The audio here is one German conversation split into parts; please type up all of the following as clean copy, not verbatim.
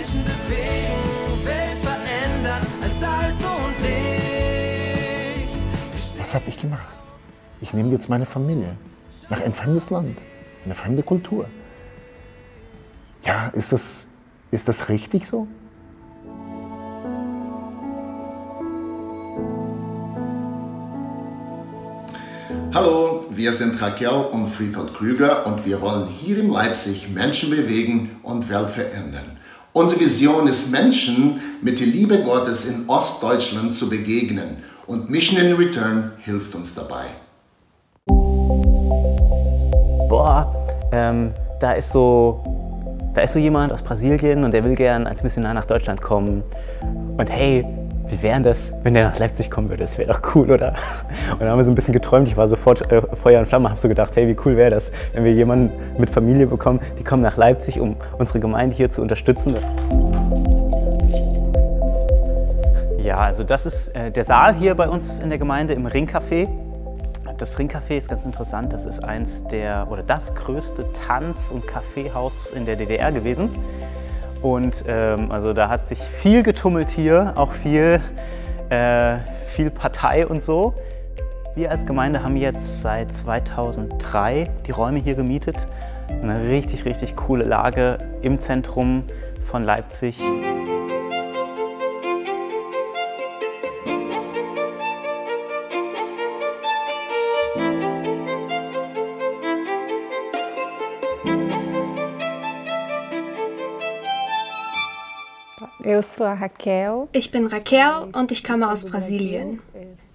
Menschen bewegen, Welt verändern, als Salz und Licht. Was habe ich gemacht? Ich nehme jetzt meine Familie nach ein fremdes Land, eine fremde Kultur. Ja, ist das richtig so? Hallo, wir sind Raquel und Friedhold Krüger und wir wollen hier in Leipzig Menschen bewegen und Welt verändern. Unsere Vision ist, Menschen mit der Liebe Gottes in Ostdeutschland zu begegnen und Mission in Return hilft uns dabei. Boah, da ist so jemand aus Brasilien und der will gern als Missionar nach Deutschland kommen. Und hey, wie wäre das, wenn der nach Leipzig kommen würde? Das wäre doch cool, oder? Und dann haben wir so ein bisschen geträumt. Ich war sofort Feuer und Flamme, habe so gedacht, hey, wie cool wäre das, wenn wir jemanden mit Familie bekommen, die kommen nach Leipzig, um unsere Gemeinde hier zu unterstützen. Ja, also das ist der Saal hier bei uns in der Gemeinde im Ringcafé. Das Ringcafé ist ganz interessant. Das ist das größte Tanz- und Kaffeehaus in der DDR gewesen. Und also da hat sich viel getummelt hier, auch viel Partei und so. Wir als Gemeinde haben jetzt seit 2003 die Räume hier gemietet. Eine richtig, richtig coole Lage im Zentrum von Leipzig. Ich bin Raquel und ich komme aus Brasilien.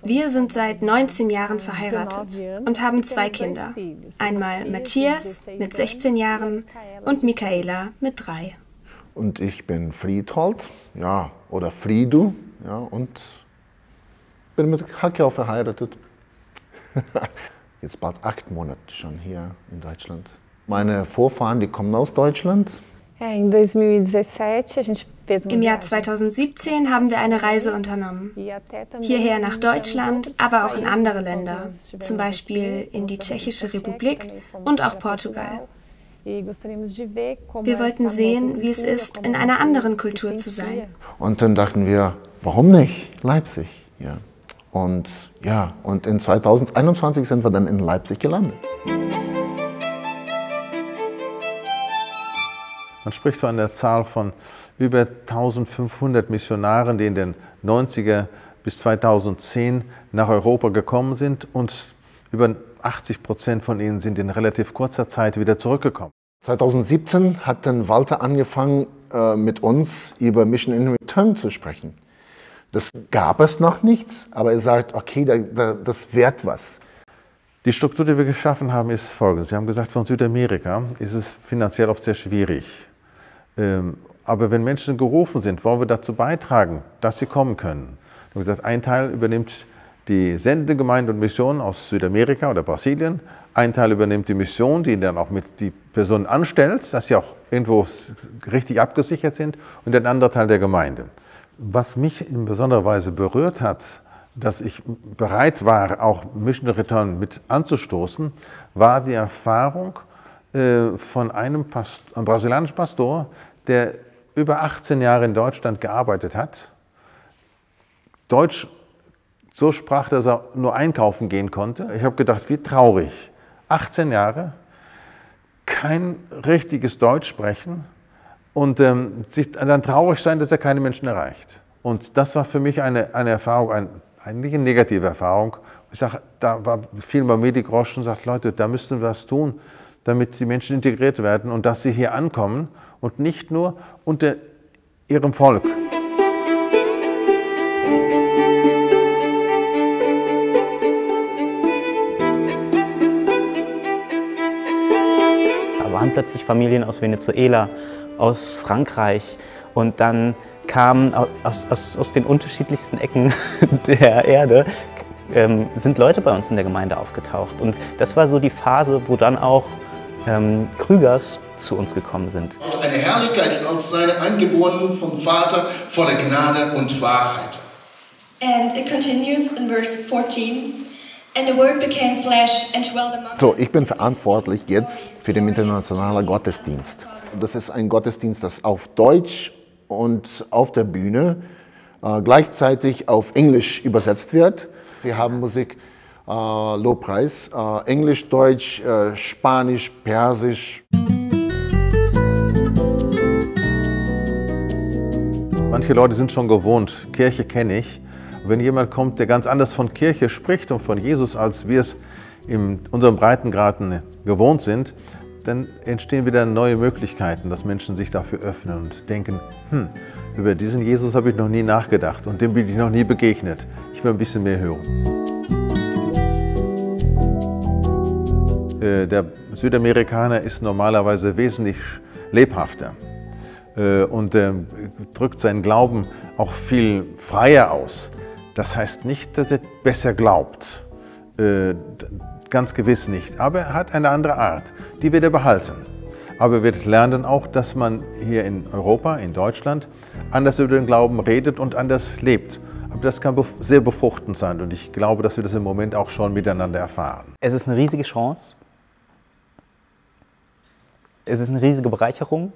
Wir sind seit 19 Jahren verheiratet und haben 2 Kinder. Einmal Matthias mit 16 Jahren und Michaela mit 3. Und ich bin Friedhold, ja, oder Friedu, ja, und bin mit Raquel verheiratet. Jetzt bald 8 Monate schon hier in Deutschland. Meine Vorfahren, die kommen aus Deutschland. Im Jahr 2017 haben wir eine Reise unternommen. Hierher nach Deutschland, aber auch in andere Länder, zum Beispiel in die Tschechische Republik und auch Portugal. Wir wollten sehen, wie es ist, in einer anderen Kultur zu sein. Und dann dachten wir, warum nicht Leipzig? Ja. Und in 2021 sind wir dann in Leipzig gelandet. Man spricht von einer Zahl von über 1500 Missionaren, die in den 90er bis 2010 nach Europa gekommen sind, und über 80% von ihnen sind in relativ kurzer Zeit wieder zurückgekommen. 2017 hat dann Walter angefangen, mit uns über Mission in Return zu sprechen. Das gab es noch nichts, aber er sagt, okay, das wird was. Die Struktur, die wir geschaffen haben, ist folgendes. Wir haben gesagt, von Südamerika ist es finanziell oft sehr schwierig. Aber wenn Menschen gerufen sind, wollen wir dazu beitragen, dass sie kommen können. Wir haben gesagt, ein Teil übernimmt die Sendegemeinde und Mission aus Südamerika oder Brasilien. Ein Teil übernimmt die Mission, die dann auch mit die Personen anstellt, dass sie auch irgendwo richtig abgesichert sind. Und ein anderer Teil der Gemeinde. Was mich in besonderer Weise berührt hat, dass ich bereit war, auch Mission Return mit anzustoßen, war die Erfahrung von einem brasilianischen Pastor, der über 18 Jahre in Deutschland gearbeitet hat, Deutsch so sprach, dass er nur einkaufen gehen konnte. Ich habe gedacht, wie traurig. 18 Jahre, kein richtiges Deutsch sprechen und dann traurig sein, dass er keine Menschen erreicht. Und das war für mich eine Erfahrung, eigentlich eine negative Erfahrung. Ich sage, da fiel bei mir die Groschen und sagt, Leute, da müssen wir was tun, damit die Menschen integriert werden und dass sie hier ankommen und nicht nur unter ihrem Volk. Da waren plötzlich Familien aus Venezuela, aus Frankreich, und dann kamen aus den unterschiedlichsten Ecken der Erde sind Leute bei uns in der Gemeinde aufgetaucht. Und das war so die Phase, wo dann auch Krügers zu uns gekommen sind. Eine Herrlichkeit als seine Eingeborenen vom Vater, voller Gnade und Wahrheit. And it continues in verse 14. And the word became flesh and dwelt among us. So, ich bin verantwortlich jetzt für den internationalen Gottesdienst. Das ist ein Gottesdienst, das auf Deutsch und auf der Bühne gleichzeitig auf Englisch übersetzt wird. Wir haben Musik, Lobpreis, Englisch, Deutsch, Spanisch, Persisch. Manche Leute sind schon gewohnt, Kirche kenne ich. Wenn jemand kommt, der ganz anders von Kirche spricht und von Jesus, als wir es in unserem Breitengraden gewohnt sind, dann entstehen wieder neue Möglichkeiten, dass Menschen sich dafür öffnen und denken, über diesen Jesus habe ich noch nie nachgedacht und dem bin ich noch nie begegnet. Ich will ein bisschen mehr hören. Der Südamerikaner ist normalerweise wesentlich lebhafter und drückt seinen Glauben auch viel freier aus. Das heißt nicht, dass er besser glaubt, ganz gewiss nicht, aber er hat eine andere Art, die wird er behalten. Aber wir lernen auch, dass man hier in Europa, in Deutschland, anders über den Glauben redet und anders lebt. Aber das kann sehr befruchtend sein und ich glaube, dass wir das im Moment auch schon miteinander erfahren. Es ist eine riesige Chance. Es ist eine riesige Bereicherung.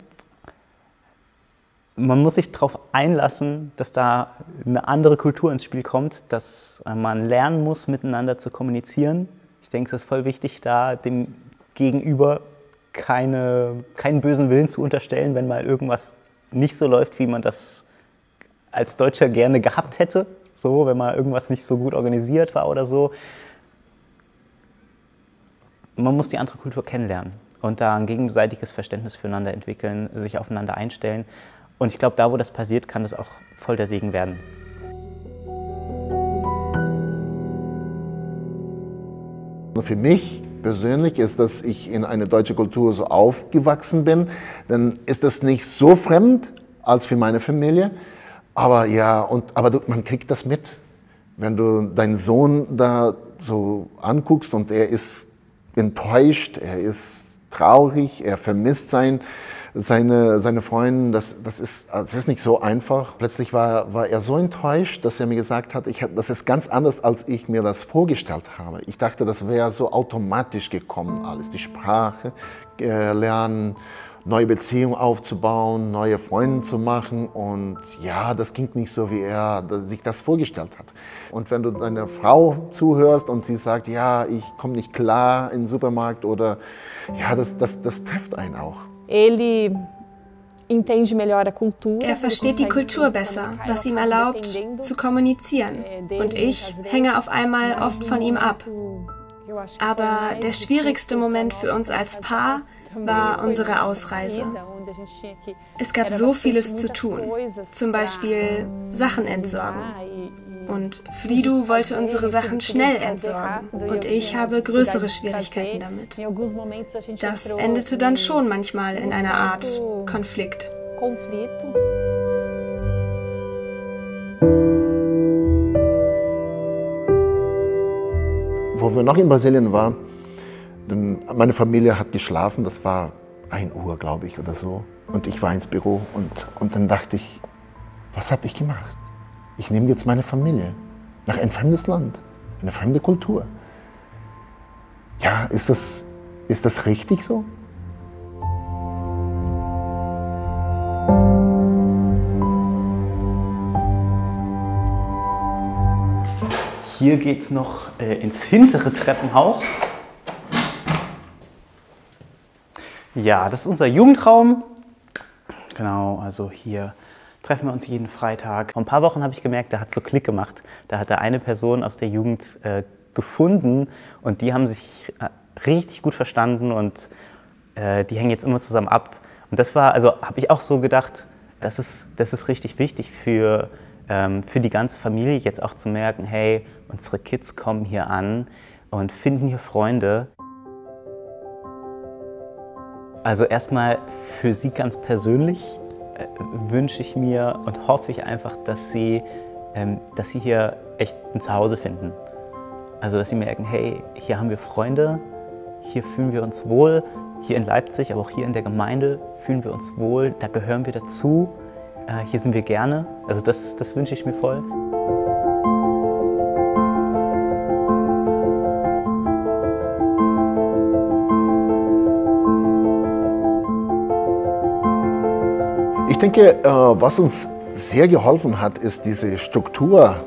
Man muss sich darauf einlassen, dass da eine andere Kultur ins Spiel kommt, dass man lernen muss, miteinander zu kommunizieren. Ich denke, es ist voll wichtig, da dem Gegenüber keinen bösen Willen zu unterstellen, wenn mal irgendwas nicht so läuft, wie man das als Deutscher gerne gehabt hätte. So, wenn mal irgendwas nicht so gut organisiert war oder so. Man muss die andere Kultur kennenlernen und da ein gegenseitiges Verständnis füreinander entwickeln, sich aufeinander einstellen. Und ich glaube, da, wo das passiert, kann das auch voll der Segen werden. Für mich persönlich ist, dass ich in eine deutsche Kultur so aufgewachsen bin, dann ist das nicht so fremd als für meine Familie. Aber ja, man kriegt das mit. Wenn du deinen Sohn da so anguckst und er ist enttäuscht, er ist traurig, er vermisst seine Freundin, das ist nicht so einfach. Plötzlich war er so enttäuscht, dass er mir gesagt hat, das ist ganz anders, als ich mir das vorgestellt habe. Ich dachte, das wäre so automatisch gekommen, alles. Die Sprache lernen, neue Beziehungen aufzubauen, neue Freunde zu machen und ja, das ging nicht so, wie er sich das vorgestellt hat. Und wenn du deiner Frau zuhörst und sie sagt, ja, ich komme nicht klar in den Supermarkt oder ja, das trifft einen auch. Er versteht die Kultur besser, was ihm erlaubt, zu kommunizieren. Und ich hänge auf einmal oft von ihm ab. Aber der schwierigste Moment für uns als Paar war unsere Ausreise. Es gab so vieles zu tun, zum Beispiel Sachen entsorgen. Und Frido wollte unsere Sachen schnell entsorgen und ich habe größere Schwierigkeiten damit. Das endete dann schon manchmal in einer Art Konflikt. Wo wir noch in Brasilien waren, meine Familie hat geschlafen, das war 1 Uhr, glaube ich, oder so. Und ich war ins Büro und dann dachte ich, was habe ich gemacht? Ich nehme jetzt meine Familie nach ein fremdes Land, eine fremde Kultur. Ja, ist das richtig so? Hier geht es noch ins hintere Treppenhaus. Ja, das ist unser Jugendraum. Genau, also hier treffen wir uns jeden Freitag. Vor ein paar Wochen habe ich gemerkt, da hat es so Klick gemacht. Da hat er eine Person aus der Jugend gefunden und die haben sich richtig gut verstanden und die hängen jetzt immer zusammen ab. Und das war, also habe ich auch so gedacht, das ist richtig wichtig für die ganze Familie jetzt auch zu merken, hey, unsere Kids kommen hier an und finden hier Freunde. Also erstmal für sie ganz persönlich wünsche ich mir und hoffe ich einfach, dass sie hier echt ein Zuhause finden. Also dass sie merken, hey, hier haben wir Freunde, hier fühlen wir uns wohl, hier in Leipzig, aber auch hier in der Gemeinde fühlen wir uns wohl, da gehören wir dazu, hier sind wir gerne. Also das wünsche ich mir voll. Ich denke, was uns sehr geholfen hat, ist diese Struktur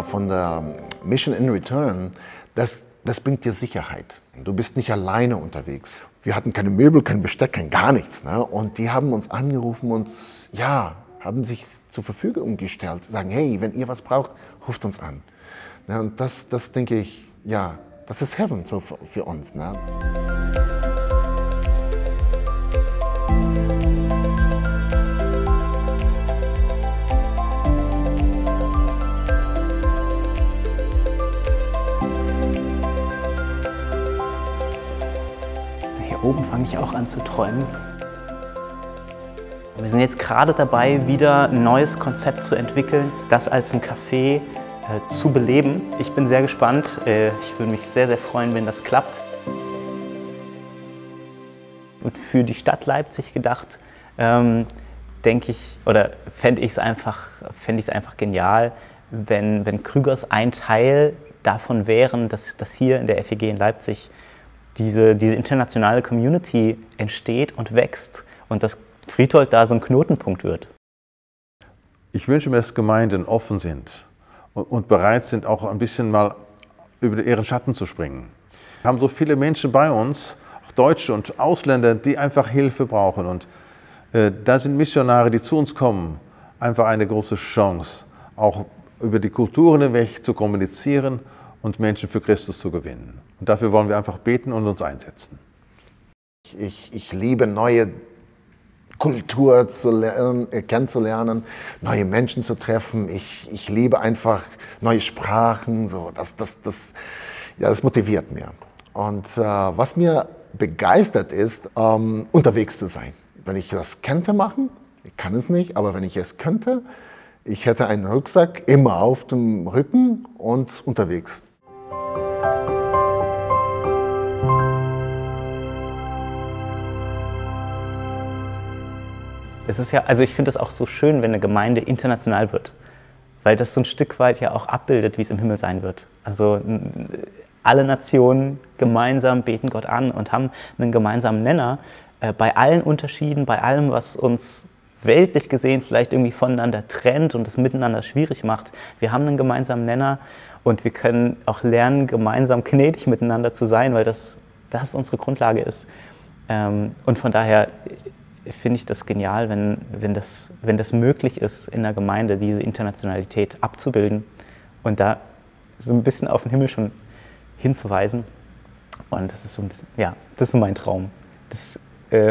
von der Mission in Return. Das bringt dir Sicherheit. Du bist nicht alleine unterwegs. Wir hatten keine Möbel, kein Besteck, gar nichts. Ne? Und die haben uns angerufen und ja, haben sich zur Verfügung gestellt. Sagen, hey, wenn ihr was braucht, ruft uns an. Ne? Und das denke ich, ja, das ist Heaven so für uns. Ne? Hier oben fange ich auch an zu träumen. Wir sind jetzt gerade dabei, wieder ein neues Konzept zu entwickeln, das als ein Café zu beleben. Ich bin sehr gespannt. Ich würde mich sehr, sehr freuen, wenn das klappt. Und für die Stadt Leipzig gedacht, denke ich, oder fände ich es einfach genial, wenn Krügers ein Teil davon wären, dass hier in der FEG in Leipzig diese internationale Community entsteht und wächst und dass Friedholt da so ein Knotenpunkt wird. Ich wünsche mir, dass Gemeinden offen sind und bereit sind, auch ein bisschen mal über ihren Schatten zu springen. Wir haben so viele Menschen bei uns, auch Deutsche und Ausländer, die einfach Hilfe brauchen. Und da sind Missionare, die zu uns kommen, einfach eine große Chance, auch über die Kulturen hinweg zu kommunizieren und Menschen für Christus zu gewinnen. Und dafür wollen wir einfach beten und uns einsetzen. Ich liebe neue Kultur kennenzulernen, neue Menschen zu treffen. Ich liebe einfach neue Sprachen. So. Das motiviert mich. Und was mir begeistert ist, unterwegs zu sein. Wenn ich das könnte machen, ich kann es nicht, aber wenn ich es könnte, ich hätte einen Rucksack immer auf dem Rücken und unterwegs. Es ist ja, also ich finde es auch so schön, wenn eine Gemeinde international wird, weil das so ein Stück weit ja auch abbildet, wie es im Himmel sein wird. Also alle Nationen gemeinsam beten Gott an und haben einen gemeinsamen Nenner bei allen Unterschieden, bei allem, was uns weltlich gesehen vielleicht irgendwie voneinander trennt und es miteinander schwierig macht. Wir haben einen gemeinsamen Nenner und wir können auch lernen, gemeinsam gnädig miteinander zu sein, weil das unsere Grundlage ist. Und von daher finde ich das genial, wenn das möglich ist, in der Gemeinde diese Internationalität abzubilden und da so ein bisschen auf den Himmel schon hinzuweisen. Und das ist so ein bisschen, ja, das ist so mein Traum, dass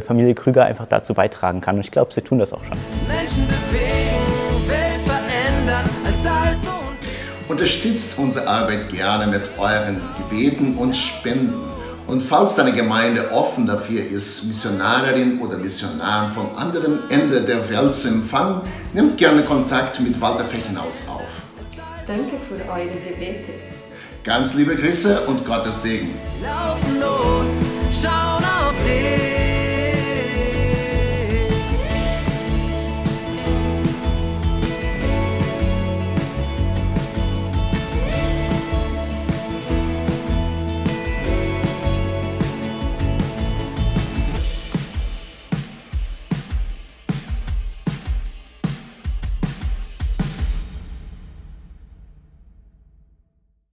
Familie Krüger einfach dazu beitragen kann. Und ich glaube, sie tun das auch schon. Menschen bewegen, Welt verändern, als Salz und Unterstützt unsere Arbeit gerne mit euren Gebeten und Spenden. Und falls deine Gemeinde offen dafür ist, Missionarin oder Missionar vom anderen Ende der Welt zu empfangen, nimmt gerne Kontakt mit Walter Fechenhaus auf. Danke für eure Gebete. Ganz liebe Grüße und Gottes Segen. laufen los.